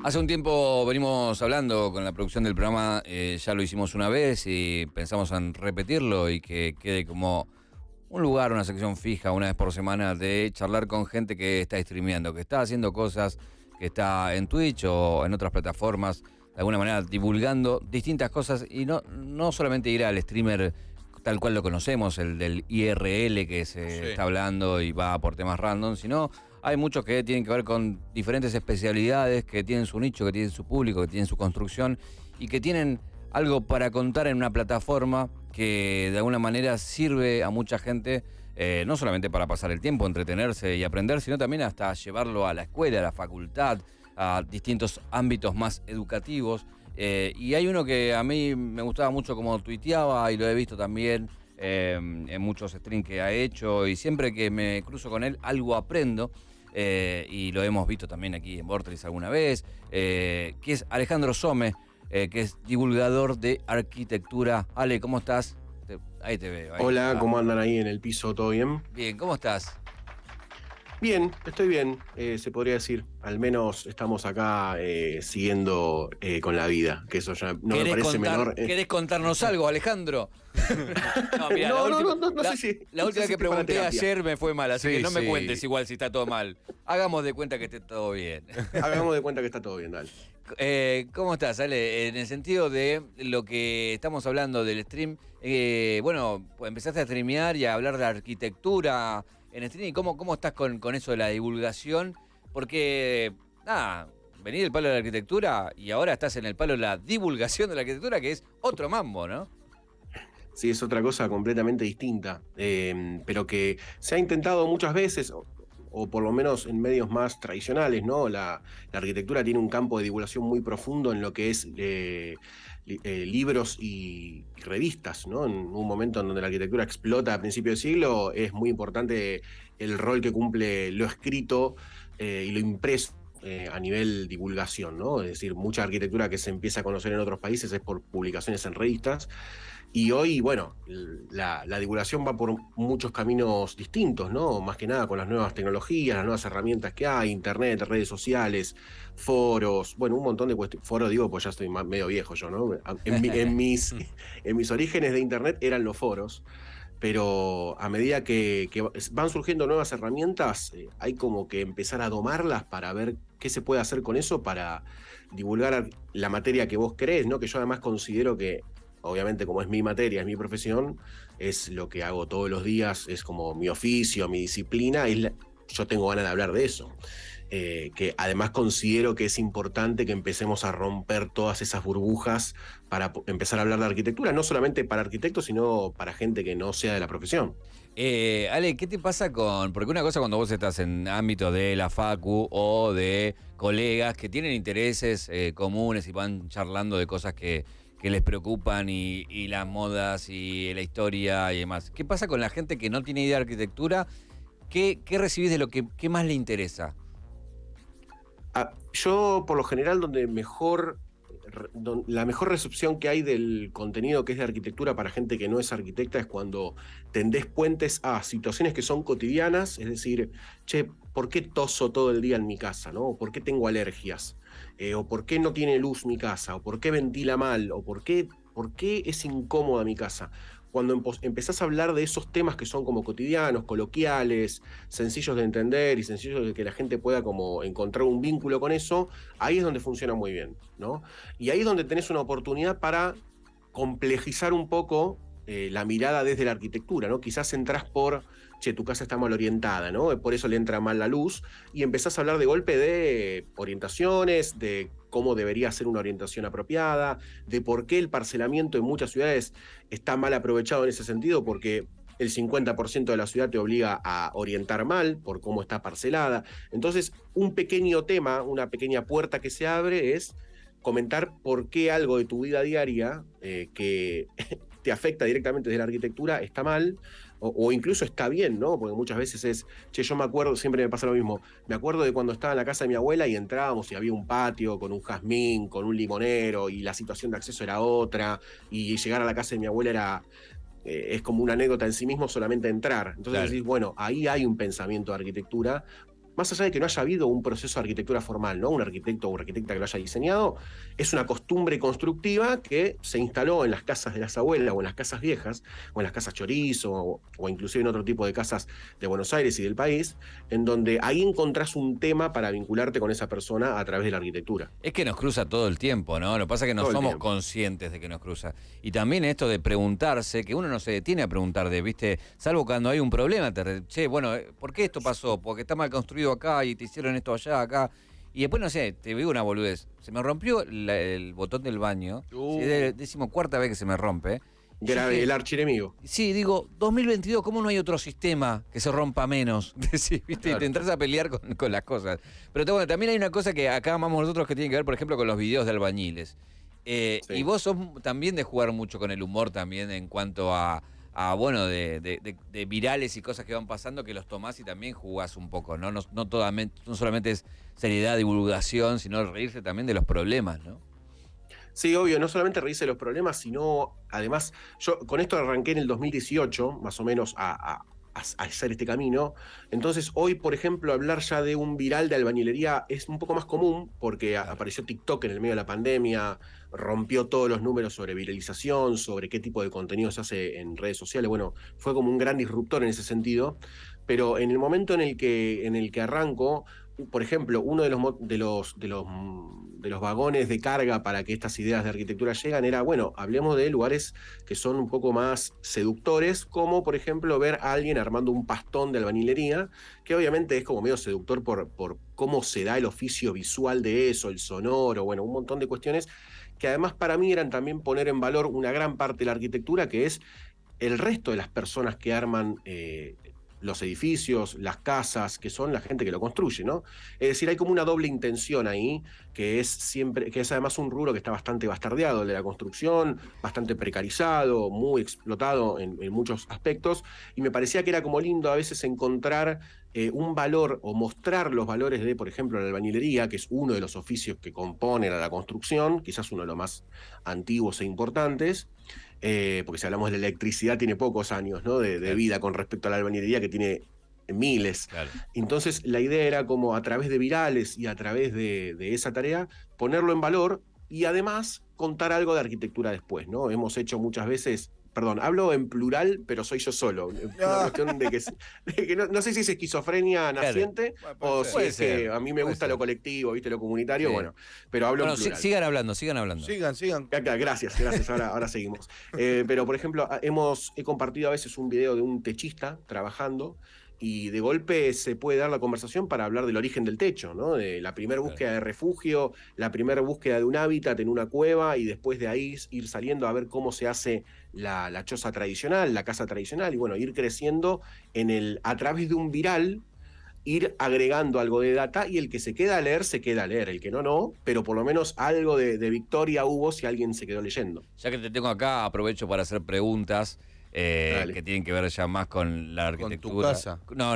Hace un tiempo venimos hablando con la producción del programa, ya lo hicimos una vez y pensamos en repetirlo y que quede como un lugar, una sección fija, una vez por semana, de charlar con gente que está streameando, que está haciendo cosas, que está en Twitch o en otras plataformas, de alguna manera divulgando distintas cosas y no solamente ir al streamer tal cual lo conocemos, el del IRL que se está hablando y va por temas random, sino hay muchos que tienen que ver con diferentes especialidades, que tienen su nicho, que tienen su público, que tienen su construcción y que tienen algo para contar en una plataforma que de alguna manera sirve a mucha gente, no solamente para pasar el tiempo, entretenerse y aprender, sino también hasta llevarlo a la escuela, a la facultad, a distintos ámbitos más educativos. Y hay uno que a mí me gustaba mucho como tuiteaba y lo he visto también en muchos streams que ha hecho y siempre que me cruzo con él algo aprendo. Y lo hemos visto también aquí en Vortex alguna vez, que es Alejandro Some, que es divulgador de arquitectura. Ale, ¿cómo estás? Ahí te veo. Ahí. Hola, ¿cómo andan ahí en el piso? ¿Todo bien? Bien, ¿cómo estás? Bien, estoy bien, se podría decir. Al menos estamos acá siguiendo con la vida, que eso ya no me parece menor. ¿Querés contarnos algo, Alejandro? No, mirá, no sé si. La última sé si que pregunté ayer me fue mal, así Sí, que no me sí. cuentes igual si está todo mal. Hagamos de cuenta que esté todo bien. Hagamos de cuenta que está todo bien, dale. ¿Cómo estás, Ale? En el sentido de lo que estamos hablando del stream, bueno, pues empezaste a streamear y a hablar de arquitectura en stream. ¿Cómo estás con eso de la divulgación? Porque, nada, venís del palo de la arquitectura y ahora estás en el palo de la divulgación de la arquitectura, que es otro mambo, ¿no? Sí, es otra cosa completamente distinta, pero que se ha intentado muchas veces, o por lo menos en medios más tradicionales, ¿no? La arquitectura tiene un campo de divulgación muy profundo en lo que es libros y revistas, ¿no? En un momento en donde la arquitectura explota a principios del siglo, es muy importante el rol que cumple lo escrito y lo impreso a nivel divulgación, ¿no? Es decir, mucha arquitectura que se empieza a conocer en otros países es por publicaciones en revistas. Y hoy, bueno, la divulgación va por muchos caminos distintos, ¿no? Más que nada con las nuevas tecnologías, las nuevas herramientas que hay, internet, redes sociales, foros, bueno, un montón de cuestiones. Foro digo, pues ya estoy medio viejo yo, ¿no? En mis orígenes de internet eran los foros, pero a medida que van surgiendo nuevas herramientas, hay como que empezar a domarlas para ver qué se puede hacer con eso para divulgar la materia que vos querés, ¿no? Que yo además considero que obviamente como es mi materia, es mi profesión, es lo que hago todos los días, es como mi oficio, mi disciplina, yo tengo ganas de hablar de eso. Que además considero que es importante que empecemos a romper todas esas burbujas para empezar a hablar de arquitectura, no solamente para arquitectos, sino para gente que no sea de la profesión. Ale, ¿qué te pasa porque una cosa cuando vos estás en ámbito de la facu o de colegas que tienen intereses comunes y van charlando de cosas que les preocupan y las modas y la historia y demás? ¿Qué pasa con la gente que no tiene idea de arquitectura? ¿Qué recibís de lo que más le interesa? Yo, por lo general, la mejor recepción que hay del contenido que es de arquitectura para gente que no es arquitecta es cuando tendés puentes a situaciones que son cotidianas, es decir, che, ¿por qué toso todo el día en mi casa? ¿No? ¿Por qué tengo alergias? ¿O por qué no tiene luz mi casa? ¿O por qué ventila mal? ¿O por qué es incómoda mi casa? Cuando empezás a hablar de esos temas que son como cotidianos, coloquiales, sencillos de entender y sencillos de que la gente pueda como encontrar un vínculo con eso, ahí es donde funciona muy bien, ¿no? Y ahí es donde tenés una oportunidad para complejizar un poco la mirada desde la arquitectura, ¿no? Quizás entrás por, che, tu casa está mal orientada, ¿no? Por eso le entra mal la luz, y empezás a hablar de golpe de orientaciones, de cómo debería ser una orientación apropiada, de por qué el parcelamiento en muchas ciudades está mal aprovechado en ese sentido, porque el 50% de la ciudad te obliga a orientar mal por cómo está parcelada. Entonces, un pequeño tema, una pequeña puerta que se abre es comentar por qué algo de tu vida diaria que te afecta directamente desde la arquitectura está mal, o incluso está bien, ¿no? Porque muchas veces es, che, yo me acuerdo, siempre me pasa lo mismo, me acuerdo de cuando estaba en la casa de mi abuela y entrábamos y había un patio con un jazmín, con un limonero, y la situación de acceso era otra, y llegar a la casa de mi abuela era... es como una anécdota en sí mismo solamente entrar. Entonces Claro. decís, bueno, ahí hay un pensamiento de arquitectura más allá de que no haya habido un proceso de arquitectura formal, ¿no? Un arquitecto o una arquitecta que lo haya diseñado, es una costumbre constructiva que se instaló en las casas de las abuelas o en las casas viejas, o en las casas chorizo, o inclusive en otro tipo de casas de Buenos Aires y del país, en donde ahí encontrás un tema para vincularte con esa persona a través de la arquitectura. Es que nos cruza todo el tiempo, ¿no? Lo que pasa es que no Todo el somos tiempo. conscientes de que nos cruza. Y también esto de preguntarse, que uno no se detiene a preguntar ¿viste? Salvo cuando hay un problema, che, bueno, ¿por qué esto pasó? Porque está mal construido acá y te hicieron esto allá, acá. Y después, no sé, te digo una boludez. Se me rompió el botón del baño. Es la 14ª vez que se me rompe. Grave, el archienemigo. Sí, digo, 2022, ¿cómo no hay otro sistema que se rompa menos? Decís, ¿viste? Claro. Y te entras a pelear con las cosas. Pero bueno, también hay una cosa que acá amamos nosotros que tiene que ver, por ejemplo, con los videos de albañiles. Sí. Y vos sos también de jugar mucho con el humor también en cuanto a bueno, de virales y cosas que van pasando que los tomás y también jugás un poco, ¿no? No solamente es seriedad, divulgación, sino reírse también de los problemas, ¿no? Sí, obvio, no solamente reírse de los problemas, sino, además, yo con esto arranqué en el 2018, más o menos, a hacer este camino. Entonces, hoy, por ejemplo, hablar ya de un viral de albañilería es un poco más común, porque apareció TikTok en el medio de la pandemia, rompió todos los números sobre viralización, sobre qué tipo de contenido se hace en redes sociales. Bueno, fue como un gran disruptor en ese sentido. Pero en el momento en el que arranco, por ejemplo, uno de los vagones de carga para que estas ideas de arquitectura llegan era, bueno, hablemos de lugares que son un poco más seductores, como por ejemplo ver a alguien armando un pastón de albañilería, que obviamente es como medio seductor por cómo se da el oficio visual de eso, el sonoro, bueno, un montón de cuestiones que además para mí eran también poner en valor una gran parte de la arquitectura, que es el resto de las personas que arman los edificios, las casas, que son la gente que lo construye, ¿no? Es decir, hay como una doble intención ahí, que es además un rubro que está bastante bastardeado, el de la construcción, bastante precarizado, muy explotado en muchos aspectos, y me parecía que era como lindo a veces encontrar un valor o mostrar los valores de, por ejemplo, la albañilería, que es uno de los oficios que componen a la construcción, quizás uno de los más antiguos e importantes, porque si hablamos de la electricidad tiene pocos años, ¿no? de vida con respecto a la albañilería que tiene miles. Claro. Entonces la idea era como a través de virales y a través de esa tarea ponerlo en valor y además contar algo de arquitectura después, ¿no? Hemos hecho muchas veces, perdón, hablo en plural, pero soy yo solo. Una cuestión de que no sé si es esquizofrenia naciente o si es que a mí me gusta lo colectivo, ¿viste? Lo comunitario, bueno, pero hablo en plural. Sigan hablando. Sigan. Gracias, ahora seguimos. Pero, por ejemplo, he compartido a veces un video de un techista trabajando y de golpe se puede dar la conversación para hablar del origen del techo, ¿no? De la primera búsqueda de refugio, la primera búsqueda de un hábitat en una cueva y después de ahí ir saliendo a ver cómo se hace la choza tradicional, la casa tradicional y bueno, ir creciendo a través de un viral, ir agregando algo de data y el que se queda a leer, se queda a leer. El que no, pero por lo menos algo de victoria hubo si alguien se quedó leyendo. Ya que te tengo acá, aprovecho para hacer preguntas que tienen que ver ya más con la arquitectura. ¿Con tu casa? No.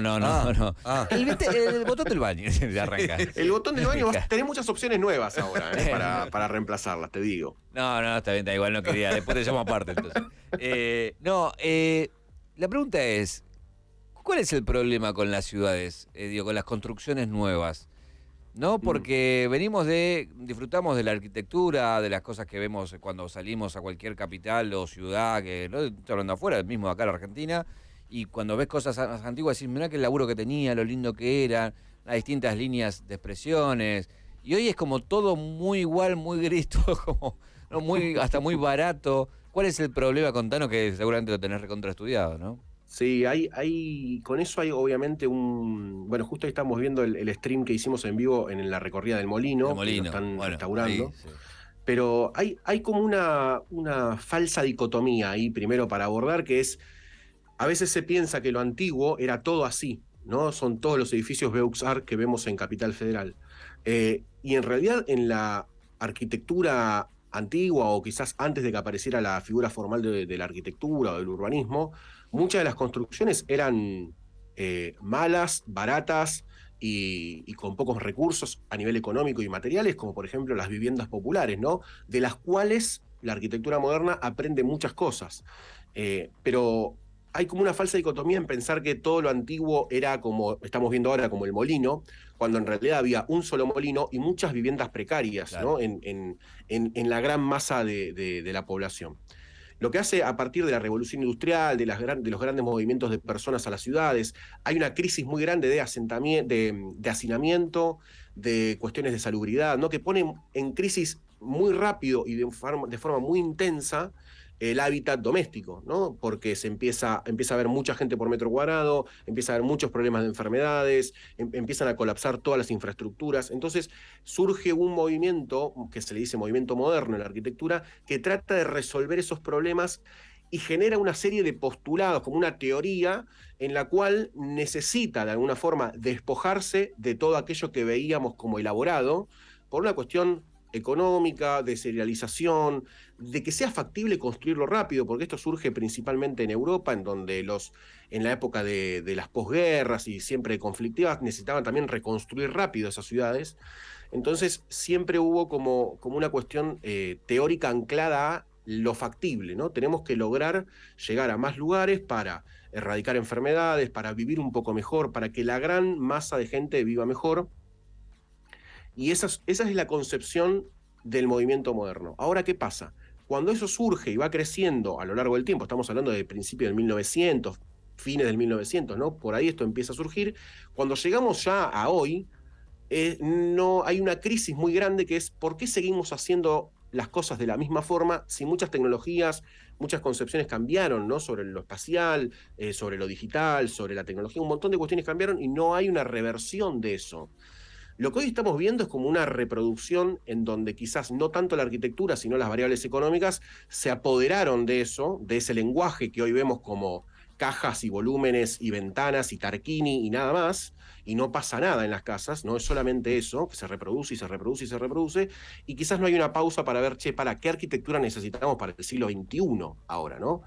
El botón del baño, ya arranca. El botón del baño, tenés muchas opciones nuevas ahora para reemplazarlas, te digo. No, está bien, está igual, no quería. Después te llamo aparte, entonces. La pregunta es, ¿cuál es el problema con las ciudades, con las construcciones nuevas? ¿No? Porque disfrutamos de la arquitectura, de las cosas que vemos cuando salimos a cualquier capital o ciudad, que no estoy hablando afuera, mismo acá en la Argentina, y cuando ves cosas antiguas decís, mirá que el laburo que tenía, lo lindo que eran, las distintas líneas de expresiones, y hoy es como todo muy igual, muy gris, todo como, ¿no? hasta muy barato. ¿Cuál es el problema? Contanos, que seguramente lo tenés recontraestudiado, ¿no? Sí, con eso hay obviamente bueno, justo ahí estamos viendo el stream que hicimos en vivo en la recorrida del Molino, que lo están restaurando. Ahí, sí. Pero hay como una falsa dicotomía ahí, primero para abordar, que es, a veces se piensa que lo antiguo era todo así, ¿no? Son todos los edificios Beux-Art que vemos en Capital Federal. Y en realidad en la arquitectura antigua, o quizás antes de que apareciera la figura formal de la arquitectura o del urbanismo, muchas de las construcciones eran malas, baratas y con pocos recursos a nivel económico y materiales, como por ejemplo las viviendas populares, ¿no? De las cuales la arquitectura moderna aprende muchas cosas. Pero hay como una falsa dicotomía en pensar que todo lo antiguo era como, estamos viendo ahora, como el molino, cuando en realidad había un solo molino y muchas viviendas precarias, Claro. ¿no? En la gran masa de la población. Lo que hace a partir de la revolución industrial, de los grandes movimientos de personas a las ciudades, hay una crisis muy grande de asentamiento, de hacinamiento, de cuestiones de salubridad, ¿no? Que ponen en crisis muy rápido y de forma muy intensa el hábitat doméstico, ¿no? Porque empieza a haber mucha gente por metro cuadrado, empieza a haber muchos problemas de enfermedades, empiezan a colapsar todas las infraestructuras. Entonces surge un movimiento, que se le dice movimiento moderno en la arquitectura, que trata de resolver esos problemas y genera una serie de postulados, como una teoría, en la cual necesita de alguna forma despojarse de todo aquello que veíamos como elaborado, por una cuestión económica, de serialización, de que sea factible construirlo rápido, porque esto surge principalmente en Europa, en donde en la época de las posguerras y siempre conflictivas, necesitaban también reconstruir rápido esas ciudades. Entonces siempre hubo como una cuestión teórica anclada a lo factible, ¿no? Tenemos que lograr llegar a más lugares para erradicar enfermedades, para vivir un poco mejor, para que la gran masa de gente viva mejor. Y esa es la concepción del movimiento moderno. Ahora, ¿qué pasa? Cuando eso surge y va creciendo a lo largo del tiempo, estamos hablando de principios del 1900, fines del 1900, ¿no? Por ahí esto empieza a surgir. Cuando llegamos ya a hoy, no hay una crisis muy grande que es ¿por qué seguimos haciendo las cosas de la misma forma si muchas tecnologías, muchas concepciones cambiaron, ¿no? Sobre lo espacial, sobre lo digital, sobre la tecnología, un montón de cuestiones cambiaron y no hay una reversión de eso. Lo que hoy estamos viendo es como una reproducción en donde quizás no tanto la arquitectura, sino las variables económicas se apoderaron de eso, de ese lenguaje que hoy vemos como cajas y volúmenes y ventanas y Tarquini y nada más, y no pasa nada en las casas, no es solamente eso, que se reproduce y se reproduce y se reproduce, y quizás no hay una pausa para ver, che, ¿para qué arquitectura necesitamos para el siglo XXI ahora, ¿no?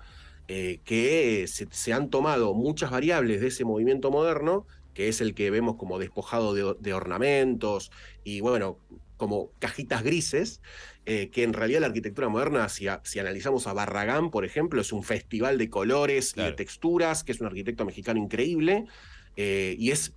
Que se han tomado muchas variables de ese movimiento moderno, que es el que vemos como despojado de ornamentos y bueno, como cajitas grises, que en realidad la arquitectura moderna, si analizamos a Barragán, por ejemplo, es un festival de colores y de Claro. texturas, que es un arquitecto mexicano increíble, y es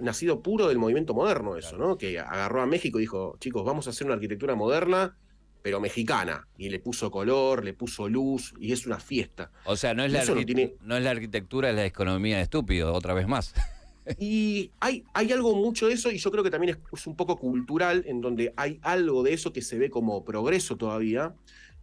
nacido puro del movimiento moderno eso, Claro. ¿no? Que agarró a México y dijo, chicos, vamos a hacer una arquitectura moderna, pero mexicana, y le puso color, le puso luz, y es una fiesta. O sea, Y eso no tiene. no es la arquitectura, es la economía de estúpido, otra vez más. Y hay algo mucho de eso, y yo creo que también es un poco cultural, en donde hay algo de eso que se ve como progreso todavía,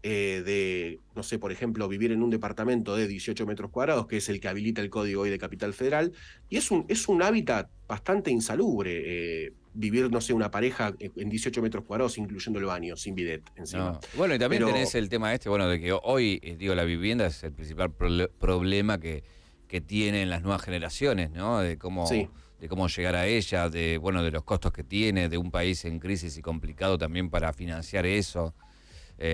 de, no sé, por ejemplo, vivir en un departamento de 18 metros cuadrados, que es el que habilita el código hoy de Capital Federal, y es un hábitat bastante insalubre, vivir, no sé, una pareja en 18 metros cuadrados, incluyendo el baño, sin bidet encima. No. Bueno, y también Pero tenés el tema este, bueno, de que hoy, digo, la vivienda es el principal problema que tienen las nuevas generaciones, ¿no? sí. De cómo llegar a ella, de, bueno, de los costos que tiene, de un país en crisis y complicado también para financiar eso.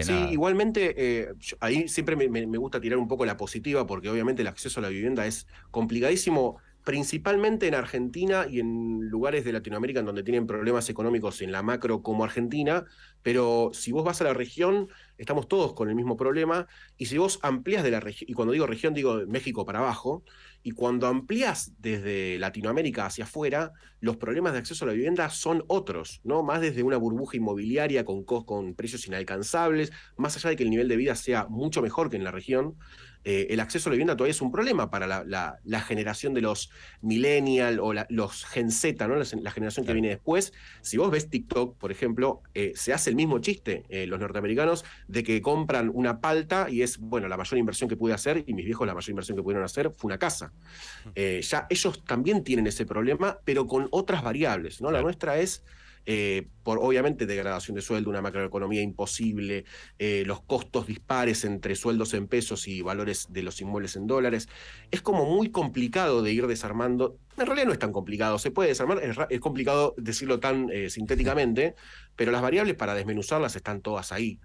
Sí, Nada. igualmente, ahí siempre me gusta tirar un poco la positiva, porque obviamente el acceso a la vivienda es complicadísimo, principalmente en Argentina y en lugares de Latinoamérica en donde tienen problemas económicos en la macro como Argentina, pero si vos vas a la región, estamos todos con el mismo problema, y si vos amplías de la región, y cuando digo región digo México para abajo, y cuando amplías desde Latinoamérica hacia afuera, los problemas de acceso a la vivienda son otros, ¿no? Más desde una burbuja inmobiliaria con precios inalcanzables, más allá de que el nivel de vida sea mucho mejor que en la región, el acceso a la vivienda todavía es un problema para la generación de los millennial o los Gen Z, ¿no? La generación que Claro. viene después. Si vos ves TikTok, por ejemplo, se hace el mismo chiste, los norteamericanos, de que compran una palta y es, bueno, la mayor inversión que pude hacer, y mis viejos la mayor inversión que pudieron hacer fue una casa. Ya ellos también tienen ese problema, pero con otras variables, ¿no? La Claro. nuestra es, por obviamente degradación de sueldo, una macroeconomía imposible, los costos dispares entre sueldos en pesos y valores de los inmuebles en dólares. Es como muy complicado de ir desarmando. En realidad no es tan complicado, se puede desarmar, es complicado decirlo tan sintéticamente, pero las variables para desmenuzarlas están todas ahí.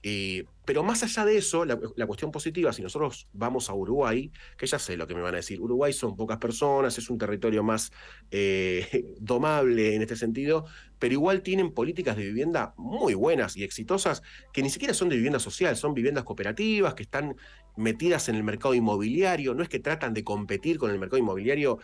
Pero más allá de eso, la cuestión positiva, si nosotros vamos a Uruguay, que ya sé lo que me van a decir, Uruguay son pocas personas, es un territorio más domable en este sentido, pero igual tienen políticas de vivienda muy buenas y exitosas, que ni siquiera son de vivienda social, son viviendas cooperativas que están metidas en el mercado inmobiliario, no es que tratan de competir con el mercado inmobiliario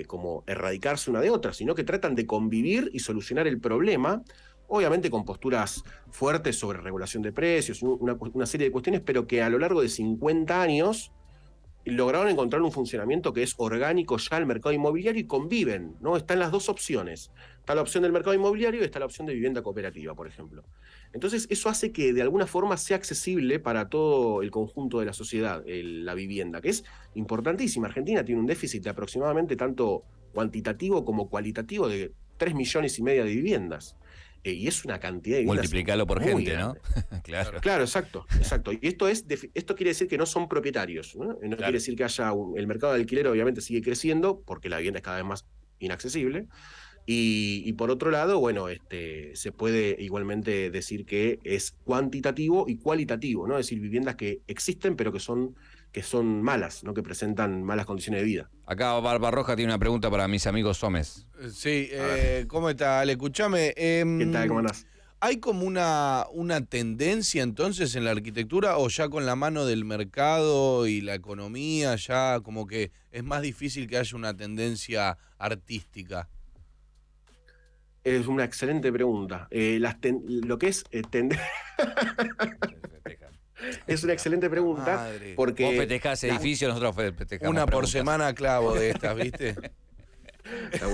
como erradicarse una de otra, sino que tratan de convivir y solucionar el problema, obviamente con posturas fuertes sobre regulación de precios, una serie de cuestiones, pero que a lo largo de 50 años lograron encontrar un funcionamiento que es orgánico ya al mercado inmobiliario y conviven, ¿no? Están las dos opciones. Está la opción del mercado inmobiliario y está la opción de vivienda cooperativa, por ejemplo. Entonces, eso hace que de alguna forma sea accesible para todo el conjunto de la sociedad, la vivienda, que es importantísima. Argentina tiene un déficit de aproximadamente tanto cuantitativo como cualitativo de 3,5 millones de viviendas. Y es una cantidad de viviendas Multiplicarlo por muy gente, grande. ¿no? Claro. Claro, exacto. Y esto quiere decir que no son propietarios, ¿no? No quiere decir que haya el mercado de alquiler obviamente sigue creciendo porque la vivienda es cada vez más inaccesible. Y por otro lado, bueno, se puede igualmente decir que es cuantitativo y cualitativo, ¿no? Es decir, viviendas que existen pero que son malas, ¿no? Que presentan malas condiciones de vida. Acá Barbarroja tiene una pregunta para mis amigos Somes. Sí, ¿cómo está, Ale? Escuchame. ¿Qué tal? ¿Cómo andás? ¿Hay como una tendencia entonces en la arquitectura o ya con la mano del mercado y la economía ya como que es más difícil que haya una tendencia artística? Es una excelente pregunta. Lo que es es una excelente pregunta Madre. porque Vos festejás edificios, nosotros festejamos Una por preguntas. semana clavo de estas, ¿viste?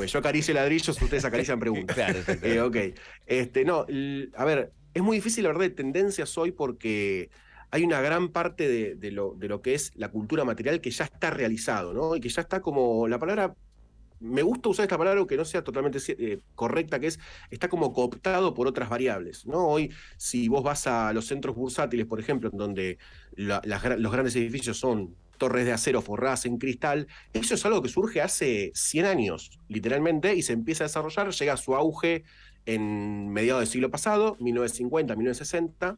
yo acaricio ladrillos, ustedes acarician preguntas. Claro, exactamente. Ok. No, a ver, es muy difícil hablar de tendencias hoy porque hay una gran parte de lo que es la cultura material que ya está realizado, ¿no? Y que ya está como, la palabra, me gusta usar esta palabra aunque no sea totalmente correcta, que está como cooptado por otras variables, ¿no? Hoy, si vos vas a los centros bursátiles, por ejemplo, en donde los grandes edificios son torres de acero forradas en cristal, eso es algo que surge hace 100 años, literalmente, y se empieza a desarrollar, llega a su auge en mediados del siglo pasado, 1950, 1960,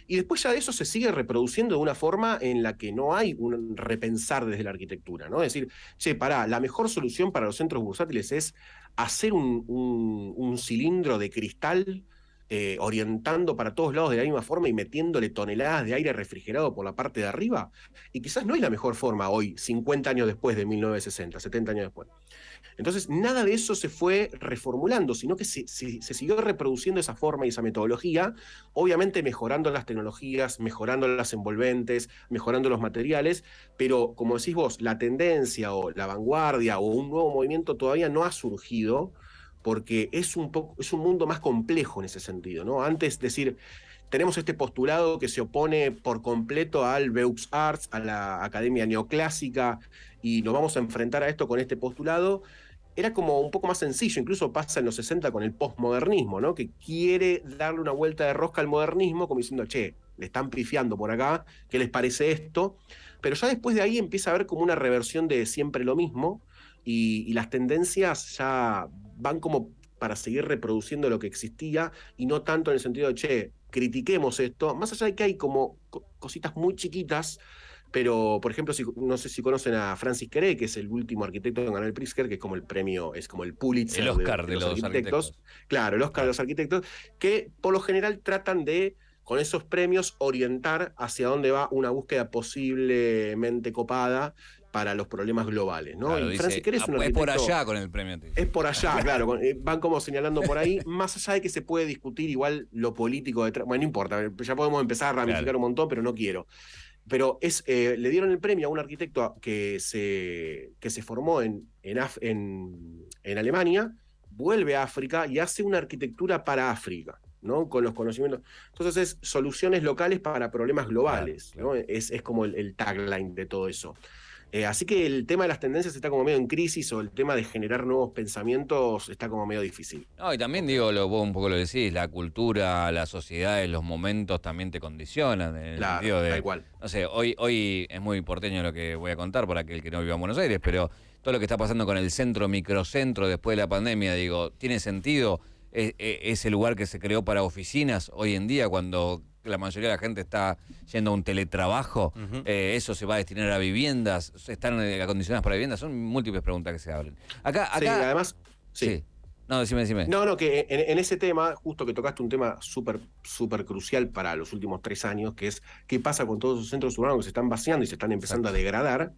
y después ya de eso se sigue reproduciendo de una forma en la que no hay un repensar desde la arquitectura, ¿no? Es decir, che, pará, la mejor solución para los centros bursátiles es hacer un cilindro de cristal orientando para todos lados de la misma forma y metiéndole toneladas de aire refrigerado por la parte de arriba. Y quizás no es la mejor forma hoy, 50 años después de 1960, 70 años después. Entonces, nada de eso se fue reformulando, sino que se siguió reproduciendo esa forma y esa metodología, obviamente mejorando las tecnologías, mejorando las envolventes, mejorando los materiales, pero como decís vos, la tendencia o la vanguardia o un nuevo movimiento todavía no ha surgido porque es un mundo más complejo en ese sentido, ¿no? Antes decir, tenemos este postulado que se opone por completo al Beaux Arts, a la academia neoclásica, y nos vamos a enfrentar a esto con este postulado, era como un poco más sencillo, incluso pasa en los 60 con el postmodernismo, ¿no? Que quiere darle una vuelta de rosca al modernismo, como diciendo, che, le están pifiando por acá, ¿qué les parece esto? Pero ya después de ahí empieza a haber como una reversión de siempre lo mismo, y las tendencias ya van como para seguir reproduciendo lo que existía, y no tanto en el sentido de, che, critiquemos esto, más allá de que hay como cositas muy chiquitas, pero, por ejemplo, no sé si conocen a Francis Queré, que es el último arquitecto en ganar el Pritzker, que es como el premio, es como el Pulitzer El Oscar de los arquitectos. Claro, el Oscar de los arquitectos, que por lo general tratan de, con esos premios, orientar hacia dónde va una búsqueda posiblemente copada para los problemas globales, ¿no? Claro, y dice, Francis Queré es un arquitecto... por allá con el premio. Es por allá, claro, van como señalando por ahí, más allá de que se puede discutir igual lo político detrás, bueno, no importa, ya podemos empezar a ramificar un montón, pero no quiero. Pero le dieron el premio a un arquitecto que se formó en Alemania, vuelve a África y hace una arquitectura para África, ¿no? Con los conocimientos. Entonces es soluciones locales para problemas globales, claro, claro. ¿No? Es como el tagline de todo eso. Así que el tema de las tendencias está como medio en crisis, o el tema de generar nuevos pensamientos está como medio difícil. No, y también digo, vos un poco lo decís, la cultura, la sociedad, los momentos también te condicionan. En el sentido de, tal cual. No sé, hoy es muy porteño lo que voy a contar por aquel que no viva en Buenos Aires, pero todo lo que está pasando con el centro, microcentro después de la pandemia, digo, ¿tiene sentido? ese lugar que se creó para oficinas hoy en día, cuando la mayoría de la gente está yendo a un teletrabajo, eso se va a destinar a viviendas, están acondicionadas para viviendas, son múltiples preguntas que se abren. Acá, Sí, además, sí. No, decime. No, que en ese tema, justo que tocaste un tema súper crucial para los últimos 3 años, que es qué pasa con todos esos centros urbanos que se están vaciando y se están empezando a degradar,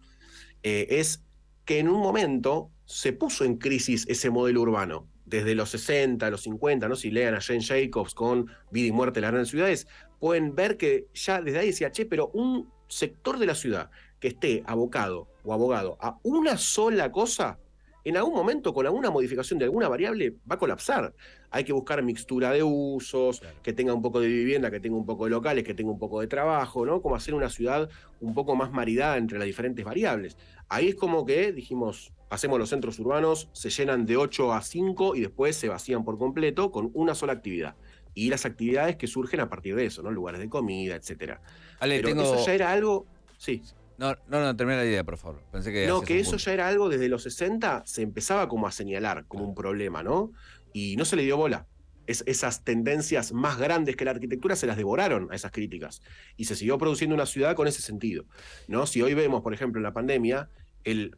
es que en un momento se puso en crisis ese modelo urbano. Desde los 60, los 50, ¿no? Si lean a Jane Jacobs con Vida y Muerte en las grandes ciudades, pueden ver que ya desde ahí decía, pero un sector de la ciudad que esté abocado o abogado a una sola cosa, en algún momento con alguna modificación de alguna variable va a colapsar. Hay que buscar mixtura de usos, que tenga un poco de vivienda, que tenga un poco de locales, que tenga un poco de trabajo, ¿no? Como hacer una ciudad un poco más maridada entre las diferentes variables. Ahí es como que dijimos, hacemos los centros urbanos, se llenan de 8 a 5 y después se vacían por completo con una sola actividad. Y las actividades que surgen a partir de eso, ¿no? Lugares de comida, etcétera. Ale, Pero eso ya era algo... Sí. No, termina la idea, por favor. Pensé que No, que eso ya era algo desde los 60, se empezaba como a señalar como un problema, ¿no? Y no se le dio bola. Esas tendencias más grandes que la arquitectura se las devoraron a esas críticas. Y se siguió produciendo una ciudad con ese sentido, ¿no? Si hoy vemos, por ejemplo, en la pandemia,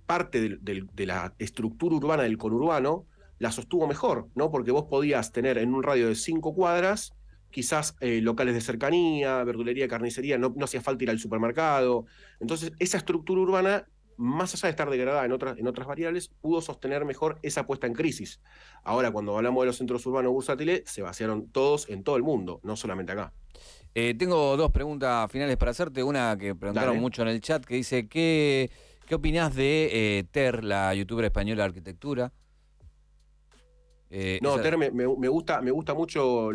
parte de la estructura urbana del conurbano la sostuvo mejor, ¿no? Porque vos podías tener en un radio de 5 cuadras quizás locales de cercanía, verdulería, carnicería, no hacía falta ir al supermercado. Entonces, esa estructura urbana, más allá de estar degradada en otras variables, pudo sostener mejor esa puesta en crisis. Ahora, cuando hablamos de los centros urbanos bursátiles, se vaciaron todos en todo el mundo, no solamente acá. Tengo 2 preguntas finales para hacerte. Una que preguntaron Dale. mucho en el chat, que dice, ¿qué opinás de Ter, la youtuber española de arquitectura? No, Ter me gusta mucho.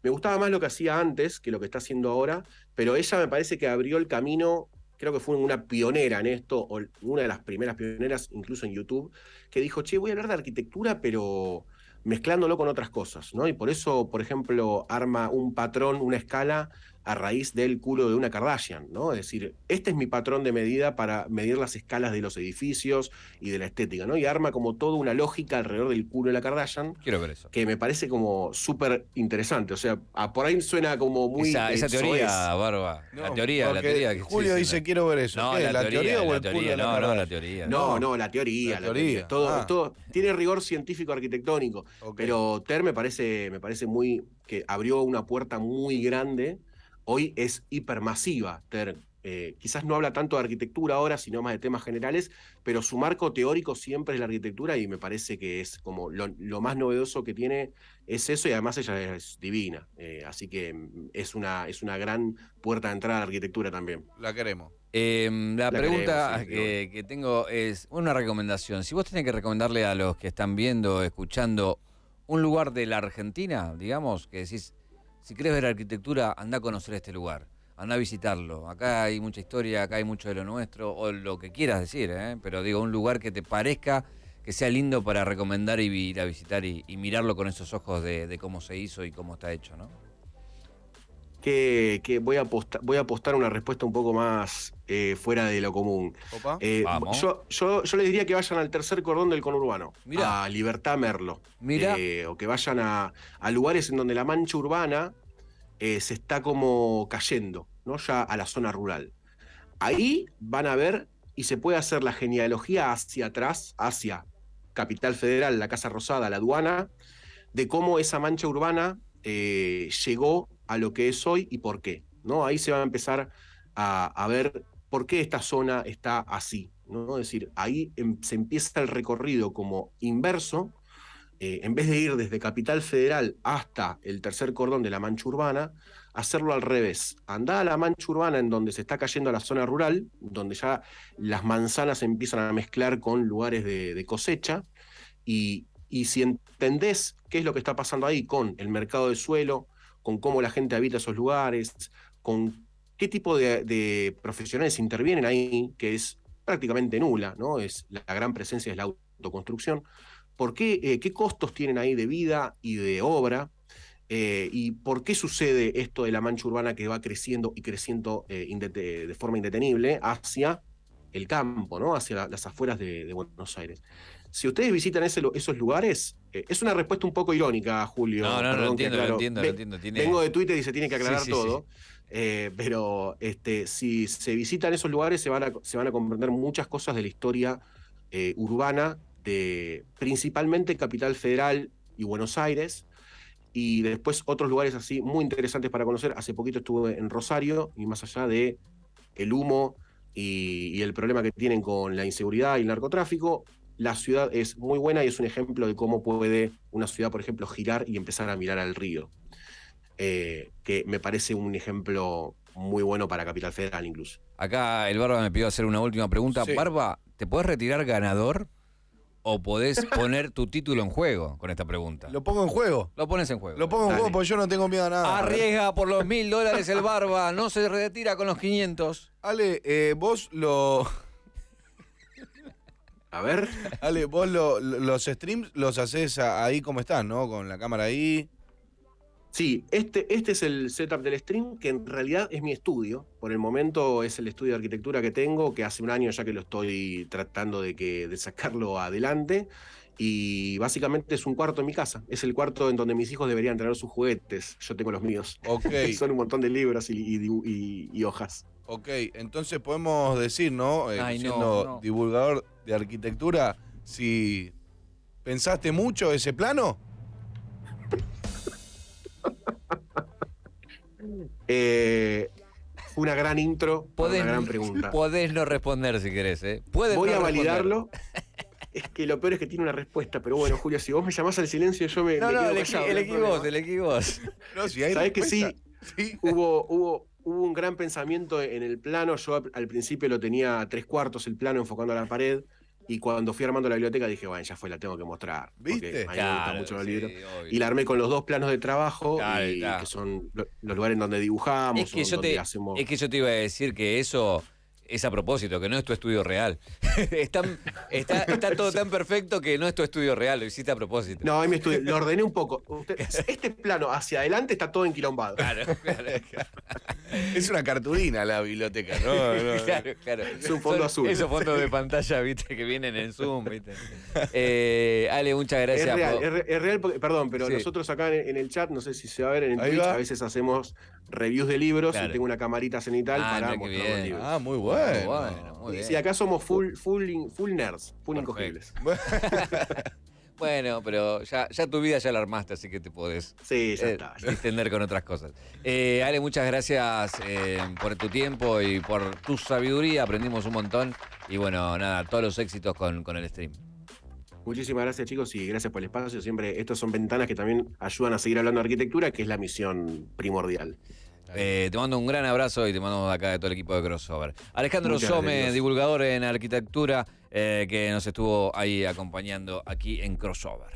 Me gustaba más lo que hacía antes que lo que está haciendo ahora, pero ella me parece que abrió el camino, creo que fue una pionera en esto, o una de las primeras pioneras, incluso en YouTube, que dijo, voy a hablar de arquitectura, pero mezclándolo con otras cosas, ¿no? Y por eso, por ejemplo, arma un patrón, una escala a raíz del culo de una Kardashian, ¿no? Es decir, este es mi patrón de medida para medir las escalas de los edificios y de la estética, ¿no? Y arma como toda una lógica alrededor del culo de la Kardashian. Quiero ver eso. Que me parece como súper interesante. O sea, por ahí suena como muy... Esa teoría, Barba. No, la teoría. Que Julio dice, quiero ver eso. No, ¿Qué? la teoría o el la culo de teoría. la No, Kardashian? la teoría. No, la teoría. La teoría. Todo tiene rigor científico arquitectónico. Ok. Pero Ter me parece muy... que abrió una puerta muy grande. Hoy es hipermasiva, Ter. Quizás no habla tanto de arquitectura ahora, sino más de temas generales, pero su marco teórico siempre es la arquitectura y me parece que es como lo más novedoso que tiene es eso, y además ella es divina. Así que es una gran puerta de entrada a la arquitectura también. La queremos. La pregunta queremos, sí, que tengo es una recomendación. Si vos tenés que recomendarle a los que están viendo, escuchando, un lugar de la Argentina, digamos, que decís, si querés ver arquitectura, anda a conocer este lugar, anda a visitarlo. Acá hay mucha historia, acá hay mucho de lo nuestro, o lo que quieras decir, pero digo, un lugar que te parezca que sea lindo para recomendar y ir a visitar y mirarlo con esos ojos de cómo se hizo y cómo está hecho, ¿no? Que voy a apostar una respuesta un poco más fuera de lo común. Opa. Vamos. Yo les diría que vayan al tercer cordón del conurbano, Mirá. a Libertad Merlo. Mirá. O que vayan a lugares en donde la mancha urbana se está como cayendo, ¿no? Ya a la zona rural. Ahí van a ver, y se puede hacer la genealogía hacia atrás, hacia Capital Federal, la Casa Rosada, la aduana, de cómo esa mancha urbana llegó a lo que es hoy y por qué, ¿no? Ahí se va a empezar a ver por qué esta zona está así, ¿no? Es decir, ahí se empieza el recorrido como inverso, en vez de ir desde Capital Federal hasta el tercer cordón de la mancha urbana, hacerlo al revés. Andá a la mancha urbana en donde se está cayendo la zona rural, donde ya las manzanas se empiezan a mezclar con lugares de cosecha, y si entendés qué es lo que está pasando ahí con el mercado de suelo, con cómo la gente habita esos lugares, con qué tipo de profesionales intervienen ahí, que es prácticamente nula, ¿no? La gran presencia es la autoconstrucción. ¿Por qué, qué costos tienen ahí de vida y de obra? ¿Y por qué sucede esto de la mancha urbana que va creciendo y creciendo de forma indetenible hacia el campo, ¿no? Hacia las afueras de Buenos Aires? Si ustedes visitan esos lugares, Es una respuesta un poco irónica, Julio. No, lo perdón que entiendo, lo aclaro. entiendo, lo entiendo. Vengo de Twitter y se tiene que aclarar Sí, sí, todo. Pero si se visitan esos lugares se van a comprender muchas cosas de la historia urbana de principalmente Capital Federal y Buenos Aires, y después otros lugares así muy interesantes para conocer. Hace poquito estuve en Rosario, y más allá de el humo y el problema que tienen con la inseguridad y el narcotráfico, la ciudad es muy buena y es un ejemplo de cómo puede una ciudad, por ejemplo, girar y empezar a mirar al río. Que me parece un ejemplo muy bueno para Capital Federal incluso. Acá el Barba me pidió hacer una última pregunta. Sí. Barba, ¿te podés retirar ganador o podés poner tu título en juego con esta pregunta? Lo pongo en juego. Lo pones en juego. Lo pongo en Dale. juego porque yo no tengo miedo a nada. Arriesga por los $1000 el Barba, no se retira con los 500. Ale, vos lo... A ver. Ale, vos los streams los haces ahí como están, ¿no? Con la cámara ahí. Sí, este es el setup del stream, que en realidad es mi estudio. Por el momento es el estudio de arquitectura que tengo, que hace un año ya que lo estoy tratando de sacarlo adelante. Y básicamente es un cuarto en mi casa. Es el cuarto en donde mis hijos deberían tener sus juguetes. Yo tengo los míos. Ok, Son un montón de libros y hojas. ok. Entonces podemos decir, ¿no? Ay, no, Siendo no. divulgador de arquitectura, si pensaste mucho ese plano. Fue una gran intro, una gran pregunta. Podés no responder si querés, ¿eh? Puedes Voy no a responder. validarlo. Es que lo peor es que tiene una respuesta, pero bueno, Julio, si vos me llamás al silencio, yo me No, quedo no, callado, no hay elegí vos, problema. elegí vos. No, si hay Sabés que respuesta. sí, Sí. hubo un gran pensamiento en el plano. Yo al principio lo tenía 3/4 el plano enfocando a la pared, y cuando fui armando la biblioteca dije, bueno, ya fue, la tengo que mostrar. ¿Viste? Porque a mí me gustan mucho los sí, libros. obvio. Y la armé con los 2 planos de trabajo, Claro, y claro. que son los lugares en donde dibujamos, Es que, o yo donde te, hacemos... es que yo te iba a decir que eso es a propósito, que no es tu estudio real. Está todo tan perfecto que no es tu estudio real, lo hiciste a propósito. No, ahí me estudié, lo ordené un poco. Este plano hacia adelante está todo enquilombado. Claro, claro, Es una cartulina la biblioteca, ¿no? claro, claro. Es un fondo azul. Esos fondos de pantalla, viste, que vienen en Zoom, viste. Ale, muchas Es gracias. real, es real porque, perdón, pero Sí. nosotros acá en el chat, no sé si se va a ver en Ahí Twitch, va. a veces hacemos reviews de libros, Claro. y tengo una camarita cenital Ah, para mira qué mostrar bien. los libros. Ah, muy Muy bueno. bueno, muy bien. Sí, acá somos full nerds, full Perfecto. incogibles. Bueno, pero ya tu vida ya la armaste, así que te podés Sí, ya está. distender con otras cosas. Ale, muchas gracias por tu tiempo y por tu sabiduría. Aprendimos un montón. Y bueno, nada, todos los éxitos con el stream. Muchísimas gracias, chicos, y gracias por el espacio. Siempre, estas son ventanas que también ayudan a seguir hablando de arquitectura, que es la misión primordial. Te mando un gran abrazo y te mando acá de todo el equipo de Crossover. Alejandro Muchas Some, gracias. divulgador en arquitectura, que nos estuvo ahí acompañando aquí en Crossover.